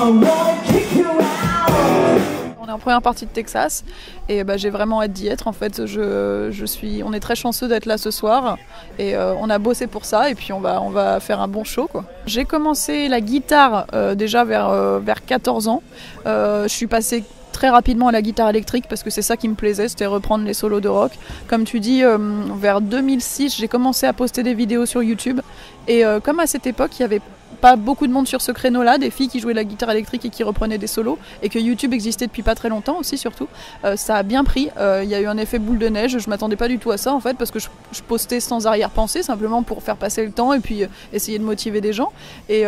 On est en première partie de Texas et j'ai vraiment hâte d'y être. En fait, on est très chanceux d'être là ce soir et on a bossé pour ça et puis on va faire un bon show, quoi. J'ai commencé la guitare déjà vers 14 ans. Je suis passée très rapidement à la guitare électrique parce que c'est ça qui me plaisait, c'était reprendre les solos de rock. Comme tu dis, vers 2006, j'ai commencé à poster des vidéos sur YouTube et comme à cette époque, il y avait pas beaucoup de monde sur ce créneau-là, des filles qui jouaient la guitare électrique et qui reprenaient des solos, et que YouTube existait depuis pas très longtemps aussi surtout, ça a bien pris. Il y a eu un effet boule de neige, je m'attendais pas du tout à ça en fait, parce que je postais sans arrière-pensée, simplement pour faire passer le temps et puis essayer de motiver des gens, et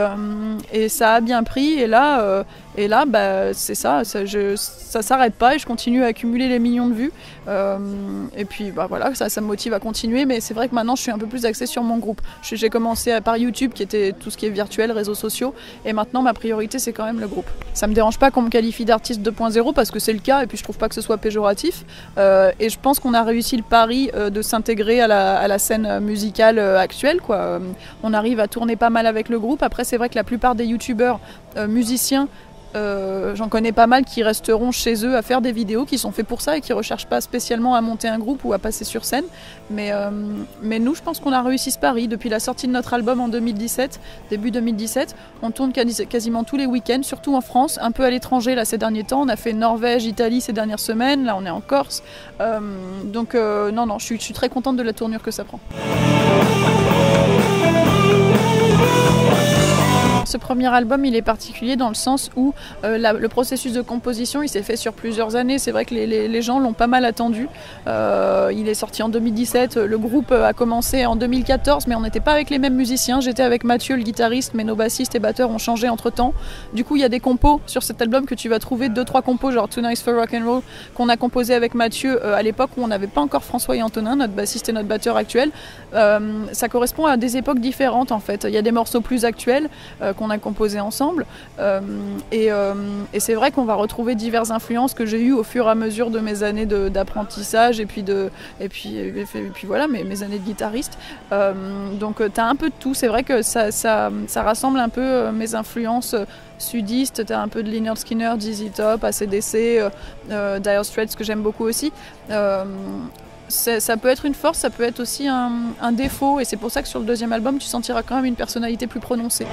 ça a bien pris, et là c'est ça s'arrête pas et je continue à accumuler les millions de vues, et puis voilà, ça me motive à continuer, mais c'est vrai que maintenant je suis un peu plus axée sur mon groupe. J'ai commencé par YouTube qui était tout ce qui est virtuel, réseaux sociaux, et maintenant ma priorité c'est quand même le groupe. Ça me dérange pas qu'on me qualifie d'artiste 2.0 parce que c'est le cas et puis je trouve pas que ce soit péjoratif, et je pense qu'on a réussi le pari de s'intégrer à la scène musicale actuelle, quoi. On arrive à tourner pas mal avec le groupe. Après c'est vrai que la plupart des youtubeurs musiciens, j'en connais pas mal qui resteront chez eux à faire des vidéos, qui sont faits pour ça et qui recherchent pas spécialement à monter un groupe ou à passer sur scène, mais nous je pense qu'on a réussi ce pari. Depuis la sortie de notre album en 2017, début 2017, on tourne quasiment tous les week-ends, surtout en France, un peu à l'étranger là ces derniers temps. On a fait Norvège, Italie ces dernières semaines, là on est en Corse, donc non, je suis très contente de la tournure que ça prend. Ce premier album, il est particulier dans le sens où le processus de composition, il s'est fait sur plusieurs années. C'est vrai que les gens l'ont pas mal attendu. Il est sorti en 2017, le groupe a commencé en 2014, mais on n'était pas avec les mêmes musiciens. J'étais avec Mathieu, le guitariste, mais nos bassistes et batteurs ont changé entre-temps. Du coup, il y a des compos sur cet album que tu vas trouver, 2-3 compos, genre Too Nice for Rock and Roll, qu'on a composé avec Mathieu à l'époque où on n'avait pas encore François et Antonin, notre bassiste et notre batteur actuel. Ça correspond à des époques différentes en fait. Il y a des morceaux plus actuels qu'on a composé ensemble, et c'est vrai qu'on va retrouver diverses influences que j'ai eues au fur et à mesure de mes années d'apprentissage et puis voilà, mes années de guitariste, donc tu as un peu de tout. C'est vrai que ça rassemble un peu mes influences sudistes. Tu as un peu de Lynyrd Skynyrd, ZZ Top, AC/DC, Dire Straits que j'aime beaucoup aussi. Ça peut être une force, ça peut être aussi un défaut, et c'est pour ça que sur le deuxième album tu sentiras quand même une personnalité plus prononcée.